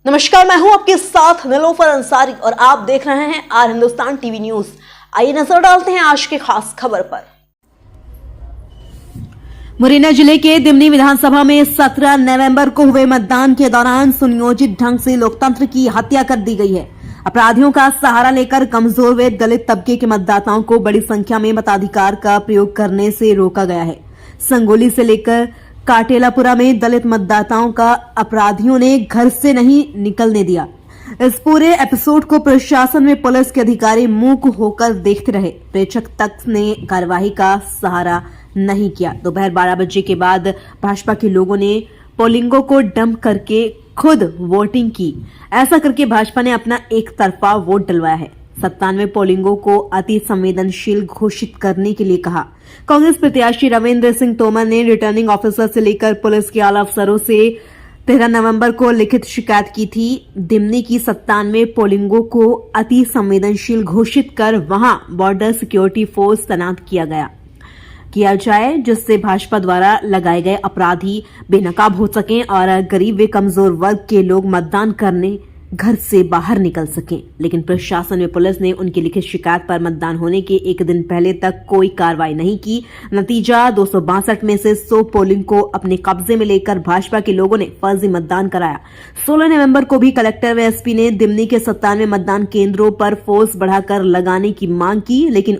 नमस्कार, मैं हूं आपके साथ निलोफर अंसारी और आप देख रहे हैं आर हिंदुस्तान टीवी न्यूज। आइए नजर डालते हैं आज की खास खबर पर। मुरैना जिले के दिमनी विधानसभा में 17 नवंबर को हुए मतदान के दौरान सुनियोजित ढंग से लोकतंत्र की हत्या कर दी गई है। अपराधियों का सहारा लेकर कमजोर व दलित तबके के मतदाताओं को बड़ी संख्या में मताधिकार का प्रयोग करने से रोका गया है। संगोली से लेकर काटेलापुरा में दलित मतदाताओं का अपराधियों ने घर से नहीं निकलने दिया। इस पूरे एपिसोड को प्रशासन में पुलिस के अधिकारी मूक होकर देखते रहे। प्रेक्षक तक ने कार्यवाही का सहारा नहीं किया। दोपहर 12 बजे के बाद भाजपा के लोगों ने पोलिंगों को डंप करके खुद वोटिंग की। ऐसा करके भाजपा ने अपना एक तरफा वोट डलवाया है। 97 पोलिंगों को अति संवेदनशील घोषित करने के लिए कहा। कांग्रेस प्रत्याशी रविंद्र सिंह तोमर ने रिटर्निंग ऑफिसर से लेकर पुलिस के आला अफसरों से 13 नवंबर को लिखित शिकायत की थी। दिमनी की 97 पोलिंगों को अति संवेदनशील घोषित कर वहां बॉर्डर सिक्योरिटी फोर्स तैनात किया जाए, जिससे भाजपा द्वारा लगाए गए अपराधी बेनकाब हो सकें और गरीब व कमजोर वर्ग के लोग मतदान करने घर से बाहर निकल सकें। लेकिन प्रशासन व पुलिस ने उनकी लिखित शिकायत पर मतदान होने के एक दिन पहले तक कोई कार्रवाई नहीं की। नतीजा 262 में से 100 पोलिंग को अपने कब्जे में लेकर भाजपा के लोगों ने फर्जी मतदान कराया। 16 नवंबर को भी कलेक्टर व एसपी ने दिमनी के 97 मतदान केंद्रों पर फोर्स बढ़ाकर लगाने की मांग की, लेकिन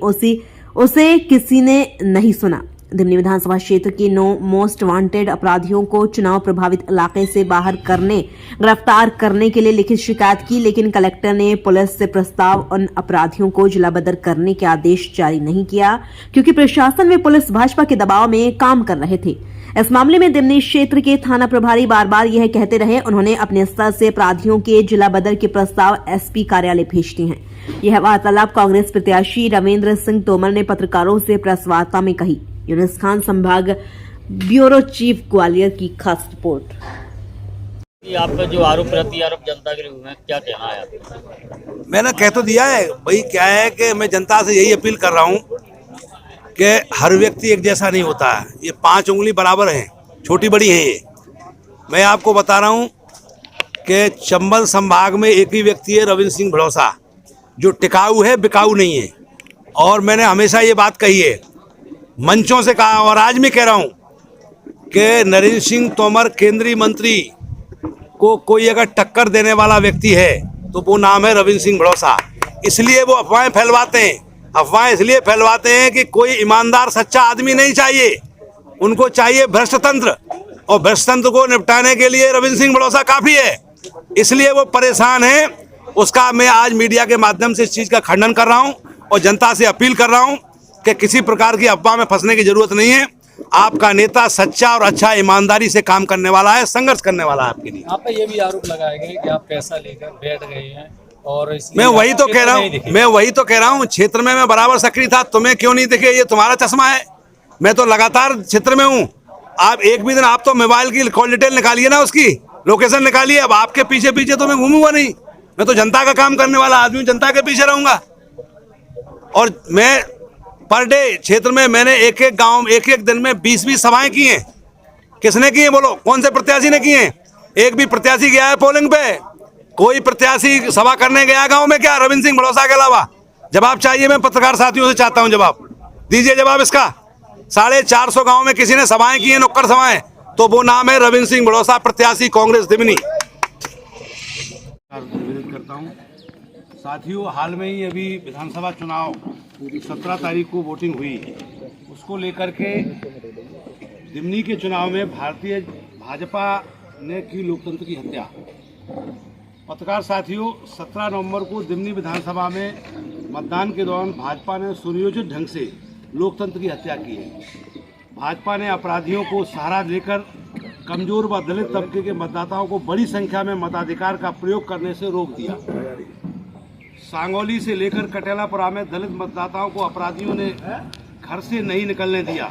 उसे किसी ने नहीं सुना। दिमनी विधानसभा क्षेत्र के 9 मोस्ट वांटेड अपराधियों को चुनाव प्रभावित इलाके से बाहर गिरफ्तार करने के लिए लिखित शिकायत की, लेकिन कलेक्टर ने पुलिस से प्रस्ताव उन अपराधियों को जिला बदर करने के आदेश जारी नहीं किया, क्योंकि प्रशासन में पुलिस भाजपा के दबाव में काम कर रहे थे। इस मामले में दिमनी क्षेत्र के थाना प्रभारी बार बार यह कहते रहे, उन्होंने अपने स्तर से अपराधियों के जिला बदर के प्रस्ताव एसपी कार्यालय भेजते हैं। यह वार्तालाप कांग्रेस प्रत्याशी रविंद्र सिंह तोमर ने पत्रकारों से प्रेस वार्ता में कही। यूनुस खान, संभाग ब्यूरो चीफ, ग्वालियर की खास रिपोर्ट। आपका जो आरोप प्रति आरोप जनता के लिए हुए हैं, क्या कहना है आपका? मैंने कह तो दिया है भाई, क्या है कि मैं जनता से यही अपील कर रहा हूँ कि हर व्यक्ति एक जैसा नहीं होता है। ये 5 उंगली बराबर हैं, छोटी बड़ी हैं ये। मैं आपको बता रहा हूँ कि चंबल संभाग में एक ही व्यक्ति है, रविंद्र सिंह भड़ौसा, जो टिकाऊ है, बिकाऊ नहीं है। और मैंने हमेशा ये बात कही है, मंचों से कहा और आज मैं कह रहा हूँ कि नरेंद्र सिंह तोमर केंद्रीय मंत्री को कोई अगर टक्कर देने वाला व्यक्ति है तो वो नाम है रविंद्र सिंह भड़ौसा। इसलिए वो अफवाहें फैलवाते हैं। अफवाहें इसलिए फैलवाते हैं कि कोई ईमानदार सच्चा आदमी नहीं चाहिए, उनको चाहिए भ्रष्ट तंत्र, और भ्रष्ट तंत्र को निपटाने के लिए रविंद्र सिंह भड़ौसा काफ़ी है। इसलिए वो परेशान है। उसका मैं आज मीडिया के माध्यम से इस चीज़ का खंडन कर रहा हूँ और जनता से अपील कर रहा हूँ कि किसी प्रकार की अफवाह में फंसने की जरूरत नहीं है। आपका नेता सच्चा और अच्छा ईमानदारी से काम करने वाला है, संघर्ष करने वाला है आपके लिए। आप पे ये भी आरोप लगाए गए कि आप पैसा लेकर बैठ गए हैं और मैं वही तो कह रहा हूँ क्षेत्र में मैं बराबर सक्रिय था। तुम्हें क्यों नहीं दिखे? ये तुम्हारा चश्मा है। मैं तो लगातार क्षेत्र में हूँ। आप एक भी दिन आप तो मोबाइल की कॉल डिटेल निकालिए ना, उसकी लोकेशन निकालिए। अब आपके पीछे पीछे तो मैं घूमूंगा नहीं। मैं तो जनता का काम करने वाला आदमी, जनता के पीछे रहूंगा। और मैं पर डे क्षेत्र में मैंने एक एक गांव एक एक दिन में 20-20 सभाएं की हैं। किसने की हैं? बोलो, कौन से प्रत्याशी ने की हैं? एक भी प्रत्याशी गया है पोलिंग पे? कोई प्रत्याशी सभा करने गया गांव में क्या, रविंद्र सिंह भड़ौसा के अलावा? जवाब चाहिए। मैं पत्रकार साथियों से चाहता हूं जवाब दीजिए। जवाब इसका 450 गाँव में किसी ने सभाएं की हैं, नुक्कड़ सभाएं, तो वो नाम है रविंद्र सिंह भड़ौसा, प्रत्याशी कांग्रेस दिमनी। करता हूँ साथियों, हाल में ही अभी विधानसभा चुनाव 17 तारीख को वोटिंग हुई, उसको लेकर के दिमनी के चुनाव में भारतीय भाजपा ने की लोकतंत्र की हत्या। पत्रकार साथियों, 17 नवंबर को दिमनी विधानसभा में मतदान के दौरान भाजपा ने सुनियोजित ढंग से लोकतंत्र की हत्या की है। भाजपा ने अपराधियों को सहारा देकर कमजोर व दलित तबके के मतदाताओं को बड़ी संख्या में मताधिकार का प्रयोग करने से रोक दिया। सांगोली से लेकर कटेलापुरा में दलित मतदाताओं को अपराधियों ने घर से नहीं निकलने दिया।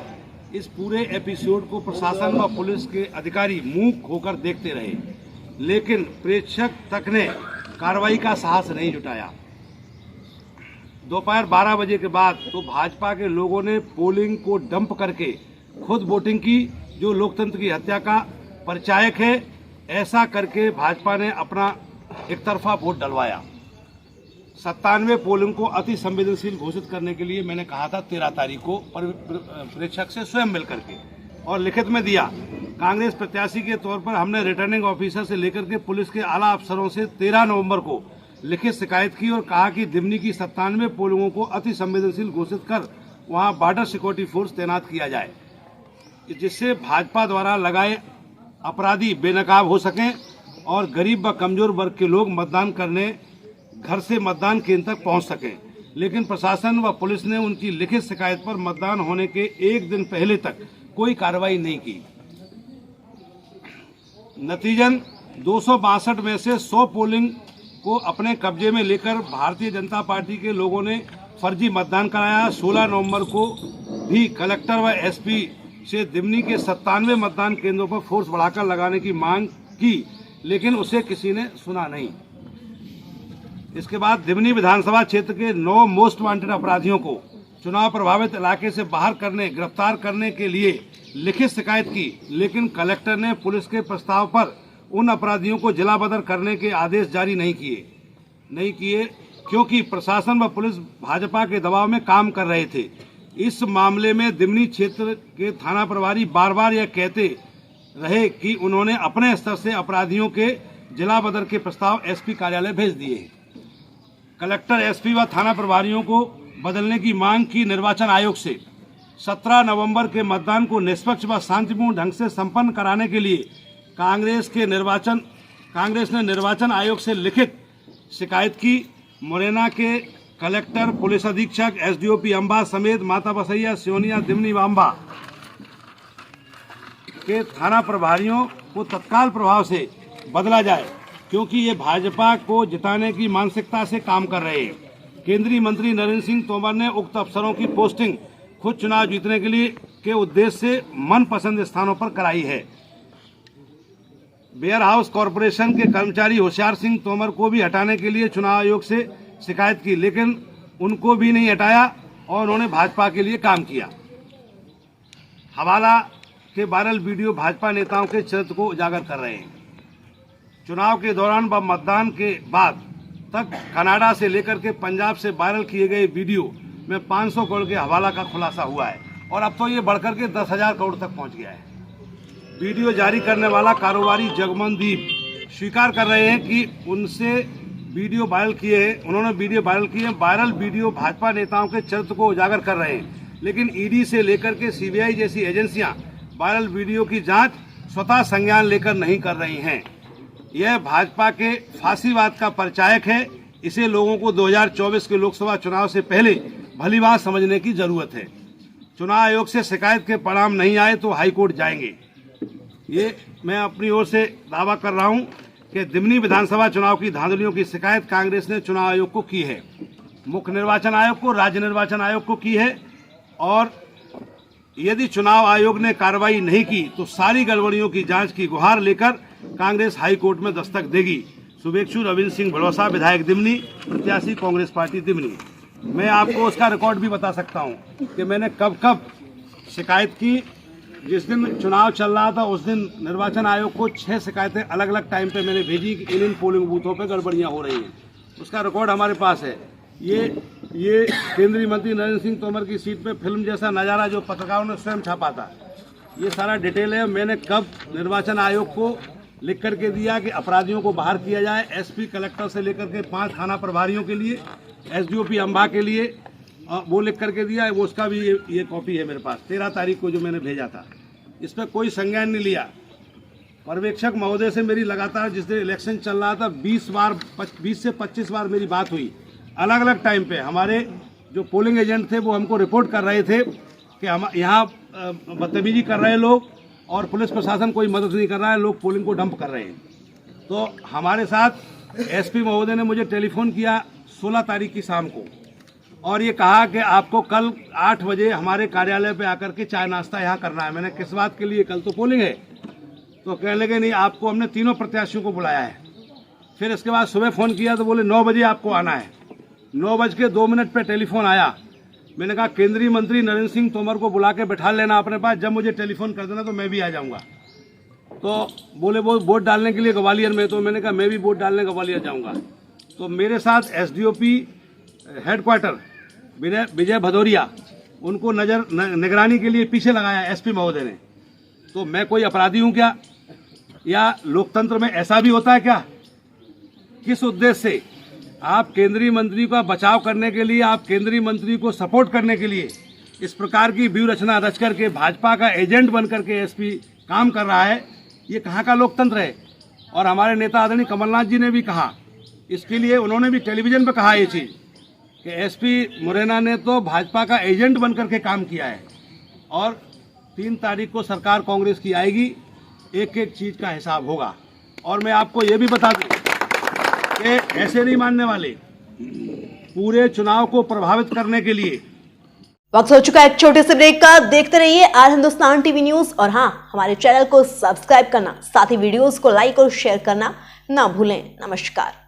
इस पूरे एपिसोड को प्रशासन व पुलिस के अधिकारी मूक होकर देखते रहे, लेकिन प्रेक्षक तक ने कार्रवाई का साहस नहीं जुटाया। दोपहर 12 बजे के बाद तो भाजपा के लोगों ने पोलिंग को डंप करके खुद वोटिंग की, जो लोकतंत्र की हत्या का परिचायक है। ऐसा करके भाजपा ने अपना एक तरफा वोट डलवाया। 97 पोलिंग को अति संवेदनशील घोषित करने के लिए मैंने कहा था 13 तारीख को प्रेक्षक से स्वयं मिल करके और लिखित में दिया। कांग्रेस प्रत्याशी के तौर पर हमने रिटर्निंग ऑफिसर से लेकर के पुलिस के आला अफसरों से 13 नवंबर को लिखित शिकायत की और कहा कि दिमनी की 97 पोलिंगों को अति संवेदनशील घोषित कर वहां बॉर्डर सिक्योरिटी फोर्स तैनात किया जाए, जिससे भाजपा द्वारा लगाए अपराधी बेनकाब हो सकें और गरीब व कमजोर वर्ग के लोग मतदान करने घर से मतदान केंद्र तक पहुंच सकें। लेकिन प्रशासन व पुलिस ने उनकी लिखित शिकायत पर मतदान होने के एक दिन पहले तक कोई कार्रवाई नहीं की। नतीजन 262 में से 100 पोलिंग को अपने कब्जे में लेकर भारतीय जनता पार्टी के लोगों ने फर्जी मतदान कराया। 16 नवंबर को भी कलेक्टर व एसपी से दिमनी के 97 मतदान केंद्रों पर फोर्स बढ़ाकर लगाने की मांग की, लेकिन उसे किसी ने सुना नहीं। इसके बाद दिमनी विधानसभा क्षेत्र के 9 मोस्ट वांटेड अपराधियों को चुनाव प्रभावित इलाके से बाहर करने किरफ्तार करने के लिए लिखित शिकायत की, लेकिन कलेक्टर ने पुलिस के प्रस्ताव पर उन अपराधियों को जिला बदर करने के आदेश जारी नहीं किए क्योंकि प्रशासन व पुलिस भाजपा के दबाव में काम कर रहे थे। इस मामले में दिमनी क्षेत्र के थाना प्रभारी बार बार यह कहते रहे कि उन्होंने अपने स्तर से अपराधियों के जिला बदर के प्रस्ताव एसपी कार्यालय भेज दिए। कलेक्टर, एसपी व थाना प्रभारियों को बदलने की मांग की निर्वाचन आयोग से। 17 नवंबर के मतदान को निष्पक्ष व शांतिपूर्ण ढंग से संपन्न कराने के लिए कांग्रेस ने निर्वाचन आयोग से लिखित शिकायत की। मुरैना के कलेक्टर, पुलिस अधीक्षक, एसडीओपी अंबा समेत माता बसैया, सियोनिया, दिमनी व अंबा के थाना प्रभारियों को तत्काल प्रभाव से बदला जाए, क्योंकि ये भाजपा को जिताने की मानसिकता से काम कर रहे हैं। केंद्रीय मंत्री नरेंद्र सिंह तोमर ने उक्त अफसरों की पोस्टिंग खुद चुनाव जीतने के लिए के उद्देश्य से मनपसंद स्थानों पर कराई है। वेयर हाउस कॉरपोरेशन के कर्मचारी होशियार सिंह तोमर को भी हटाने के लिए चुनाव आयोग से शिकायत की, लेकिन उनको भी नहीं हटाया और उन्होंने भाजपा के लिए काम किया। हवाला के वायरल वीडियो भाजपा नेताओं के चरित्र को उजागर कर रहे हैं। चुनाव के दौरान व मतदान के बाद तक कनाडा से लेकर के पंजाब से वायरल किए गए वीडियो में 500 करोड़ के हवाला का खुलासा हुआ है और अब तो ये बढ़कर के 10,000 करोड़ तक पहुंच गया है। वीडियो जारी करने वाला कारोबारी जगमन दीप स्वीकार कर रहे हैं कि उन्होंने वीडियो वायरल किए हैं। वायरल वीडियो भाजपा नेताओं के चरित्र को उजागर कर रहे हैं, लेकिन ईडी से लेकर के सीबीआई जैसी एजेंसियां वायरल वीडियो की जांच स्वतः संज्ञान लेकर नहीं कर रही हैं। यह भाजपा के फांसीवाद का परिचायक है। इसे लोगों को 2024 के लोकसभा चुनाव से पहले भलीभांत समझने की जरूरत है। चुनाव आयोग से शिकायत के परिणाम नहीं आए तो हाईकोर्ट जाएंगे। ये मैं अपनी ओर से दावा कर रहा हूं कि दिमनी विधानसभा चुनाव की धांधलियों की शिकायत कांग्रेस ने चुनाव आयोग को की है, मुख्य निर्वाचन आयोग को, राज्य निर्वाचन आयोग को की है, और यदि चुनाव आयोग ने कार्रवाई नहीं की तो सारी गड़बड़ियों की जांच की गुहार लेकर कांग्रेस हाई कोर्ट में दस्तक देगी। शुभेच्छु रविंद्र सिंह भड़ौसा, विधायक दिमनी, प्रत्याशी कांग्रेस पार्टी दिमनी। मैं आपको उसका रिकॉर्ड भी बता सकता हूं कि मैंने कब कब शिकायत की। जिस दिन चुनाव चल रहा था उस दिन निर्वाचन आयोग को 6 शिकायतें अलग अलग टाइम पे मैंने भेजी कि इन पोलिंग बूथों पे गड़बड़ियां हो रही हैं। उसका रिकॉर्ड हमारे पास है। ये केंद्रीय मंत्री नरेंद्र सिंह तोमर की सीट पे फिल्म जैसा नज़ारा जो पत्रकारों ने स्वयं छापा था, ये सारा डिटेल है। मैंने कब निर्वाचन आयोग को लिख करके दिया कि अपराधियों को बाहर किया जाए, एसपी कलेक्टर से लेकर के 5 थाना प्रभारियों के लिए, एसडीओपी अंबा के लिए, वो लिख करके दिया है। वो उसका भी ये कॉपी है मेरे पास, 13 तारीख को जो मैंने भेजा था। इस पर कोई संज्ञान नहीं लिया। पर्यवेक्षक महोदय से मेरी लगातार जिस दिन इलेक्शन चल रहा था 20 से 25 बार मेरी बात हुई। अलग अलग टाइम पे हमारे जो पोलिंग एजेंट थे वो हमको रिपोर्ट कर रहे थे कि हम यहाँ बदतमीजी कर रहे हैं लोग और पुलिस प्रशासन कोई मदद नहीं कर रहा है, लोग पोलिंग को डंप कर रहे हैं। तो हमारे साथ एसपी महोदय ने मुझे टेलीफोन किया 16 तारीख की शाम को और ये कहा कि आपको कल 8 बजे हमारे कार्यालय पे आकर के चाय नाश्ता यहाँ करना है। मैंने किस बात के लिए, कल तो पोलिंग है। तो कहने लगे नहीं, आपको हमने तीनों प्रत्याशियों को बुलाया है। फिर इसके बाद सुबह फ़ोन किया तो बोले 9 बजे आपको आना है। 9:02 पे टेलीफोन आया। मैंने कहा केंद्रीय मंत्री नरेंद्र सिंह तोमर को बुला के बैठा लेना अपने पास, जब मुझे टेलीफोन कर देना तो मैं भी आ जाऊँगा। तो बोले वो वोट डालने के लिए ग्वालियर में, तो मैंने कहा मैं भी वोट डालने ग्वालियर जाऊंगा। तो मेरे साथ एसडीओपी हेडक्वार्टर विजय भदौरिया, उनको निगरानी के लिए पीछे लगाया एसपी महोदय ने। तो मैं कोई अपराधी हूं क्या? या लोकतंत्र में ऐसा भी होता है क्या? किस उद्देश्य से आप केंद्रीय मंत्री का बचाव करने के लिए, आप केंद्रीय मंत्री को सपोर्ट करने के लिए इस प्रकार की व्यूह रचना रच करके भाजपा का एजेंट बन करके एसपी काम कर रहा है? ये कहाँ का लोकतंत्र है? और हमारे नेता आदरणीय कमलनाथ जी ने भी कहा, इसके लिए उन्होंने भी टेलीविजन पर कहा ये चीज़ कि एसपी मुरैना ने तो भाजपा का एजेंट बन करके काम किया है। और 3 तारीख को सरकार कांग्रेस की आएगी, एक एक चीज़ का हिसाब होगा। और मैं आपको ये भी बता दूं कि ऐसे नहीं मानने वाले, पूरे चुनाव को प्रभावित करने के लिए। वक्त हो चुका है एक छोटे से ब्रेक का। देखते रहिए आज हिंदुस्तान टीवी न्यूज और हाँ, हमारे चैनल को सब्सक्राइब करना, साथ ही वीडियोस को लाइक और शेयर करना ना भूलें। नमस्कार।